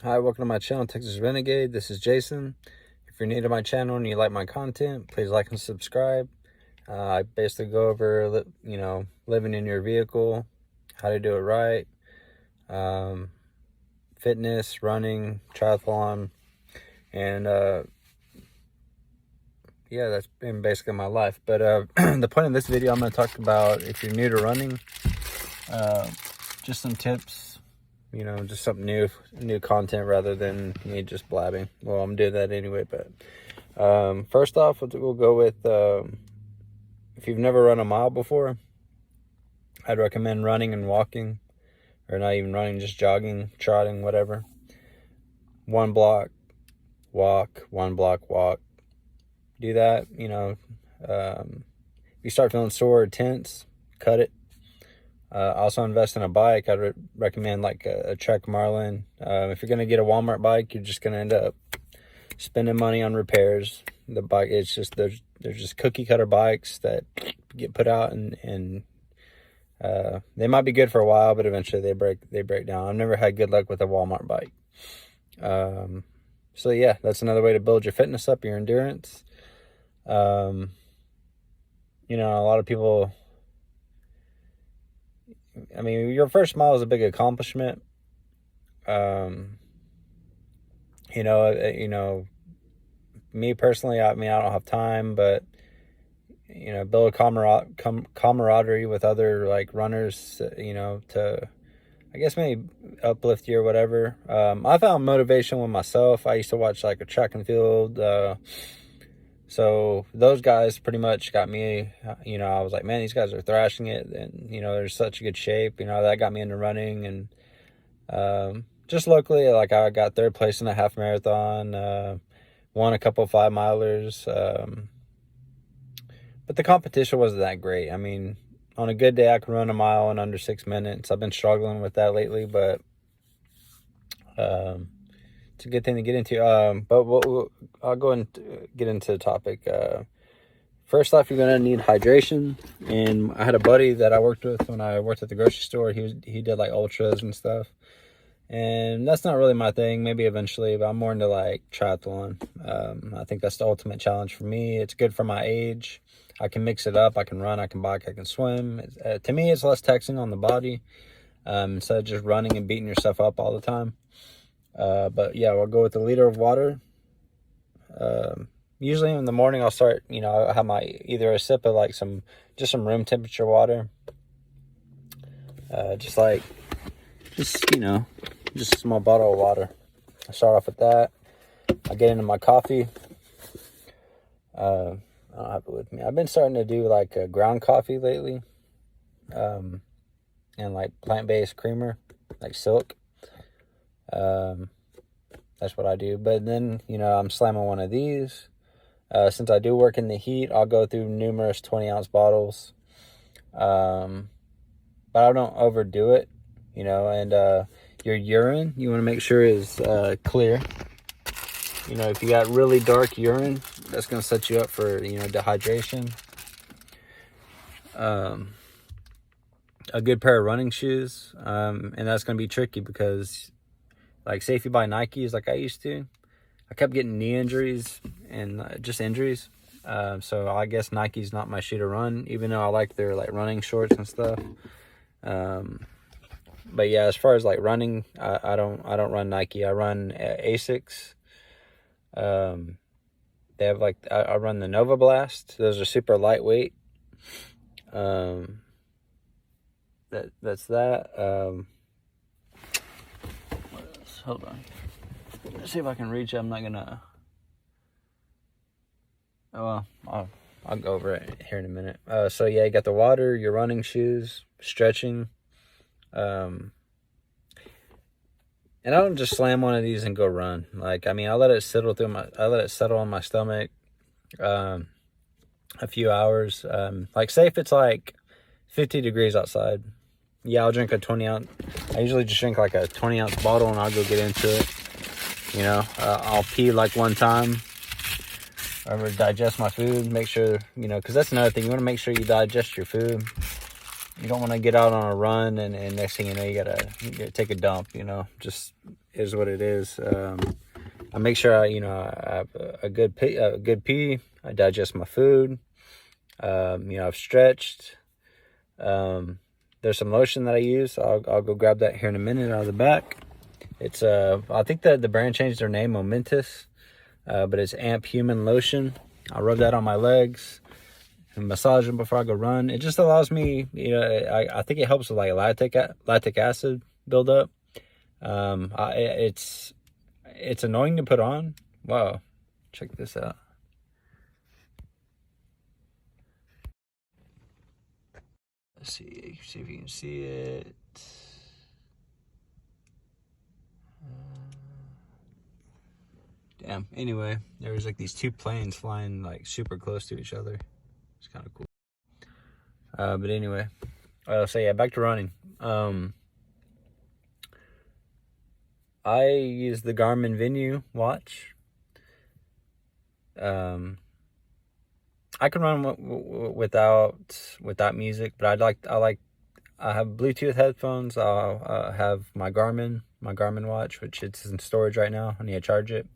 Hi, welcome to my channel, Texas Renegade. This is Jason. If you're new to my channel and you like my content, please like and subscribe. I basically go over, living in your vehicle, how to do it right, fitness, running, triathlon, and yeah, that's been basically my life. But the point of this video, I'm going to talk about, if you're new to running, just some tips. Just something new content rather than me just blabbing. Well, I'm doing that anyway, but first off, we'll go with, if you've never run a mile before, I'd recommend running and walking, or not even running, just jogging, trotting, whatever. 1 block, walk, 1 block, walk. Do that, if you start feeling sore or tense, cut it. Also invest in a bike. I'd recommend like a Trek Marlin. If you're going to get a Walmart bike, you're just going to end up spending money on repairs. The bike, it's just, there's just cookie cutter bikes that get put out and they might be good for a while, but eventually they break down. I've never had good luck with a Walmart bike. So yeah, that's another way to build your fitness up, your endurance. A lot of people, your first mile is a big accomplishment. Me personally, I don't have time, but, build a camaraderie with other like runners, to, I guess, maybe uplift you or whatever. I found motivation with myself. I used to watch like a track and field, so those guys pretty much got me, I was like, man, these guys are thrashing it. And, they're such good shape, that got me into running. And just locally, like I got 3rd place in a half marathon, won a couple 5-milers. But the competition wasn't that great. On a good day, I could run a mile in under 6 minutes. I've been struggling with that lately, but it's a good thing to get into. But I'll go and get into the topic. First off, you're gonna need hydration. And I had a buddy that I worked with when I worked at the grocery store. He did like ultras and stuff, and that's not really my thing. Maybe eventually, but I'm more into like triathlon. I think that's the ultimate challenge for me. It's good for my age. I can mix it up. I can run. I can bike. I can swim. To me, it's less taxing on the body, instead of just running and beating yourself up all the time. But yeah, we'll go with a liter of water. Usually in the morning, I'll start, I'll have either a sip of like some room temperature water. Just a small bottle of water. I start off with that. I get into my coffee. I don't have it with me. I've been starting to do like a ground coffee lately. And like plant-based creamer, like Silk. That's what I do. But then, I'm slamming one of these. Since I do work in the heat, I'll go through numerous 20-ounce bottles. But I don't overdo it, and your urine, you want to make sure is clear. If you got really dark urine, that's going to set you up for, dehydration. A good pair of running shoes, and that's going to be tricky because, like, say if you buy Nikes like I used to, I kept getting knee injuries and just injuries. So I guess Nike's not my shoe to run, even though I like their like running shorts and stuff. But yeah, as far as like running, I don't run Nike. I run Asics. They have like, I run the Nova Blast. Those are super lightweight. That's that. Hold on. Let's see if I can reach it. I'm not gonna. Oh well, I'll go over it here in a minute. So yeah, you got the water, your running shoes, stretching. And I don't just slam one of these and go run. Like, I let it settle on my stomach, a few hours. Like, say if it's like 50 degrees outside, yeah, I'll drink a 20-ounce. I usually just drink like a 20-ounce bottle and I'll go get into it. I'll pee like one time. Or digest my food, make sure, because that's another thing. You want to make sure you digest your food. you don't want to get out on a run and next thing you know, you gotta take a dump, you know, just is what it is. I make sure I have a good pee. I digest my food. I've stretched. There's some lotion that I use. I'll go grab that here in a minute out of the back. It's I think that the brand changed their name, Momentous, but it's Amp Human Lotion. I rub that on my legs and massage them before I go run. It just allows me, I think it helps with like lactic acid buildup. It's annoying to put on. Wow, check this out. Let's see if you can see it. Damn. Anyway, there was like these two planes flying like super close to each other. It's kind of cool. But anyway, so yeah, back to running. I use the Garmin Venue watch. I can run without music, but I have Bluetooth headphones. I'll have my Garmin watch, which it's in storage right now. I need to charge it.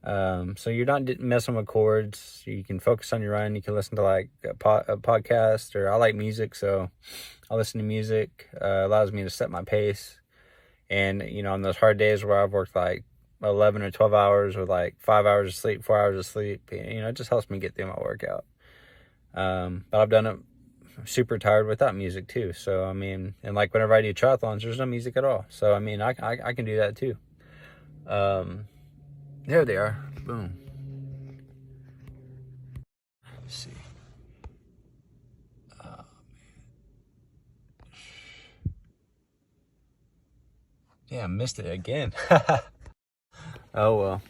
So you're not messing with chords. You can focus on your run. You can listen to like a podcast, or I like music, so I listen to music. Allows me to set my pace. And on those hard days where I've worked like 11 or 12 hours with like 5 hours of sleep, 4 hours of sleep, it just helps me get through my workout. But I've done it super tired without music too. So and like whenever I do triathlons, there's no music at all. So I can do that too. There they are. Boom. Let's see. Oh, man. Yeah, I missed it again. Oh well.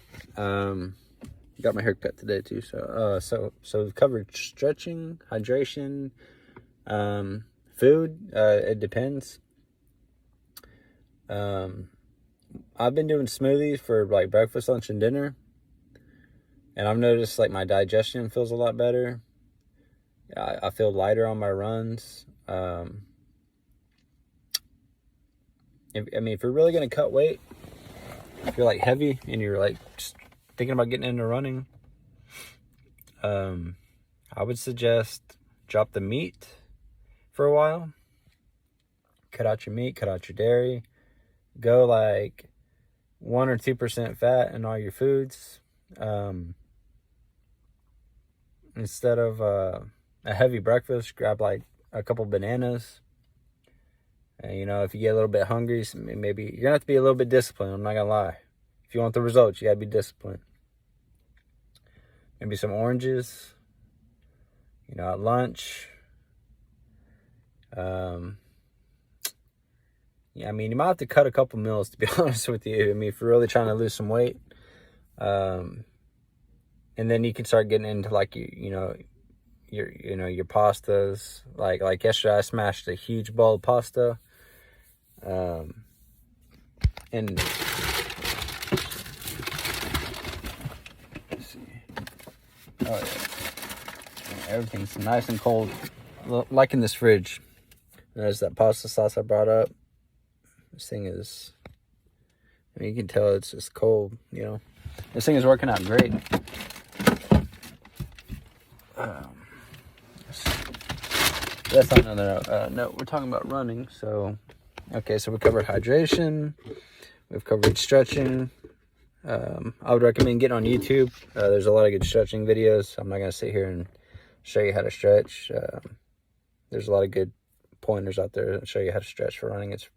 Got my hair cut today too. So we've covered stretching, hydration, food. It depends. I've been doing smoothies for like breakfast, lunch, and dinner, and I've noticed like my digestion feels a lot better. I feel lighter on my runs. If you're really gonna cut weight, if you're like heavy and you're like just thinking about getting into running, I would suggest drop the meat for a while. Cut out your meat, cut out your dairy. Go like 1 or 2% fat in all your foods. Instead of a heavy breakfast, grab like a couple bananas. And if you get a little bit hungry, maybe you're gonna have to be a little bit disciplined. I'm not gonna lie. If you want the results, you gotta be disciplined. Maybe some oranges. At lunch. You might have to cut a couple meals, to be honest with you. If you're really trying to lose some weight, and then you can start getting into like your pastas. Like yesterday, I smashed a huge bowl of pasta, and let's see. Oh yeah, everything's nice and cold, like in this fridge. There's that pasta sauce I brought up. This thing is, you can tell it's just cold, This thing is working out great. That's on another note. We're talking about running. So we covered hydration. We've covered stretching. I would recommend getting on YouTube. There's a lot of good stretching videos. I'm not going to sit here and show you how to stretch. There's a lot of good pointers out there that show you how to stretch for running. It's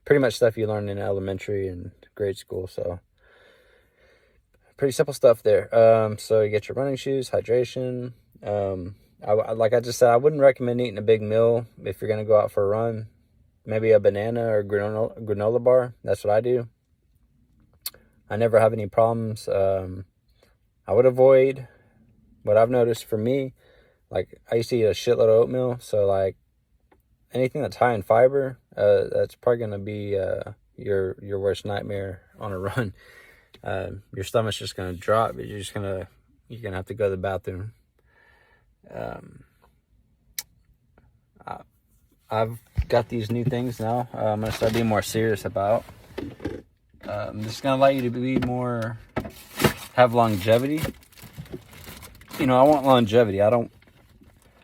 pretty much stuff you learn in elementary and grade school, so pretty simple stuff there. So you get your running shoes, hydration. Like I just said, I wouldn't recommend eating a big meal if you're gonna go out for a run. Maybe a banana or granola bar. That's what I do. I never have any problems. I would avoid, what I've noticed for me, like I used to eat a shitload of oatmeal, so like anything that's high in fiber, that's probably gonna be your worst nightmare on a run. Your stomach's just gonna drop. You're gonna have to go to the bathroom. I've got these new things now. I'm gonna start being more serious about. This is gonna allow you to be more, have longevity. You know, I want longevity. I don't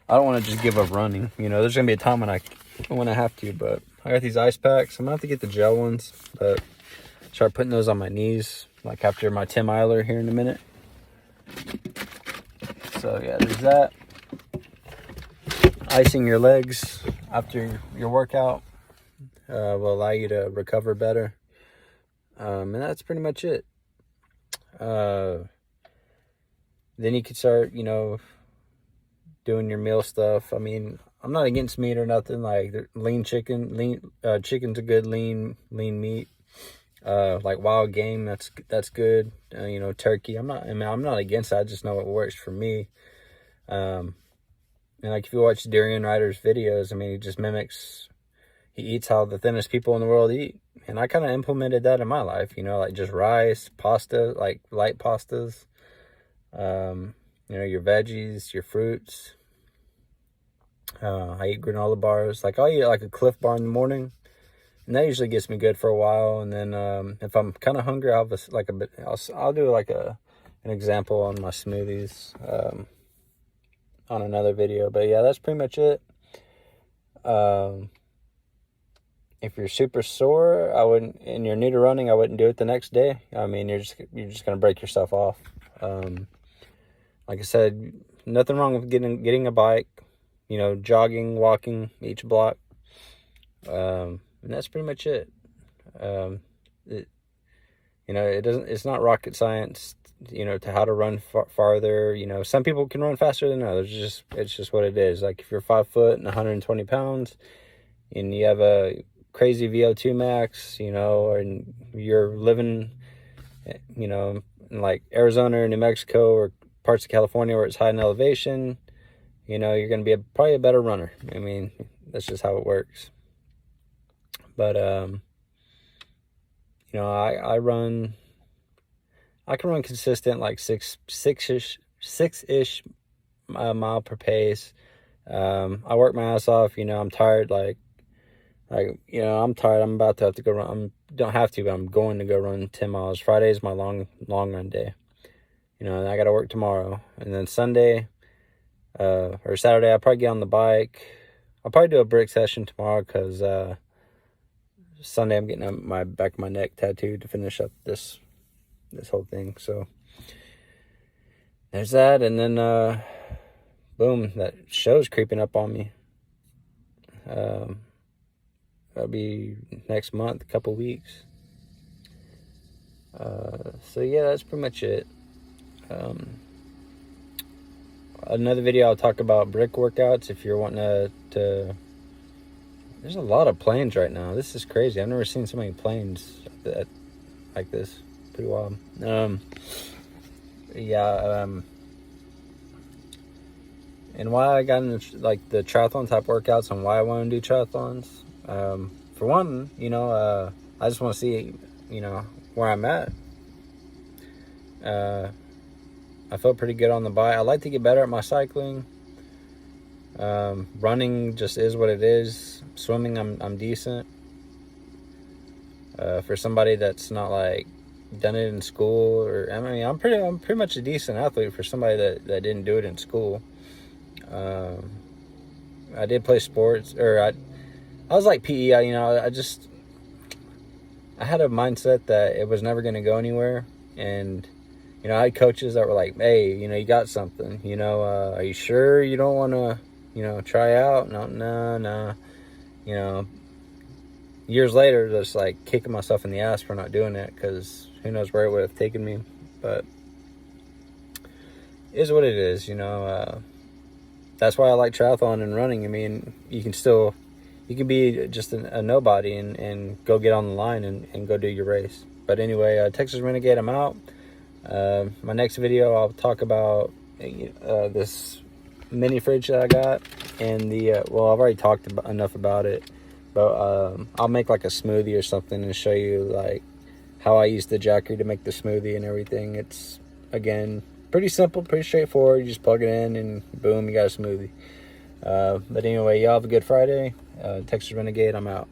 want to just give up running. You know, there's gonna be a time when I have to, but I got these ice packs. I'm gonna have to get the gel ones, but start putting those on my knees, like after my Tim Eiler here in a minute. So yeah, there's that. Icing your legs after your workout will allow you to recover better. And that's pretty much it. Then you can start, you know, doing your meal stuff. I mean, I'm not against meat or nothing. Like lean chicken, chicken's a good lean meat. Like wild game, that's good. You know, turkey. I'm not against it. I just know what works for me. And like if you watch Darian Ryder's videos, I mean, he just mimics. He eats how the thinnest people in the world eat, and I kind of implemented that in my life. You know, like just rice, pasta, like light pastas. You know, your veggies, your fruits. I eat granola bars. Like I'll eat like a Cliff Bar in the morning, and that usually gets me good for a while. And then if I'm kind of hungry, I'll do like an example on my smoothies on another video. But yeah, that's pretty much it. If you're super sore, and you're new to running, I wouldn't do it the next day. I mean, you're just gonna break yourself off. Like I said, nothing wrong with getting a bike. You know, jogging, walking each block. And that's pretty much it. You know, it's not rocket science, you know, to how to run farther. You know, some people can run faster than others. It's just what it is. Like if you're 5 foot and 120 pounds and you have a crazy VO2 max, you know, and you're living, you know, in like Arizona or New Mexico or parts of California where it's high in elevation, you know, you're going to be probably a better runner. I mean, that's just how it works. But, you know, I can run consistent, like six-ish mile per pace. I work my ass off, you know, I'm tired, like, you know, I'm tired. I'm about to have to go run. Don't have to, but I'm going to go run 10 miles. Friday is my long run day. You know, and I got to work tomorrow. And then Sunday, or Saturday, I'll probably get on the bike. I'll probably do a brick session tomorrow because Sunday I'm getting my back of my neck tattooed to finish up this whole thing. So there's that. And then boom, that show's creeping up on me. That'll be next month, a couple weeks. So yeah, that's pretty much it. Another video I'll talk about brick workouts if you're wanting to there's a lot of planes right now. This is crazy. I've never seen so many planes like this. Pretty wild. Yeah, and why I got into like the triathlon type workouts and why I want to do triathlons. For one, you know, I just want to see, you know, where I'm at. I felt pretty good on the bike. I like to get better at my cycling. Running just is what it is. Swimming, I'm decent. For somebody that's not like done it in school, or I mean, I'm pretty much a decent athlete for somebody that didn't do it in school. I did play sports, or I was like PE. You know, I had a mindset that it was never going to go anywhere, and you know, I had coaches that were like, "Hey, you know, you got something. You know, are you sure you don't want to, you know, try out?" No. You know, years later, just like kicking myself in the ass for not doing it, because who knows where it would have taken me. But it is what it is, you know. That's why I like triathlon and running. I mean, you can be just a nobody and go get on the line and go do your race. But anyway, Texas Renegade, I'm out. My next video, I'll talk about this mini fridge that I got, and well, I've already talked enough about it, but I'll make like a smoothie or something and show you like how I use the Jackery to make the smoothie and everything. It's, again, pretty simple, pretty straightforward. You just plug it in and boom, you got a smoothie. But anyway, y'all have a good Friday, Texas Renegade. I'm out.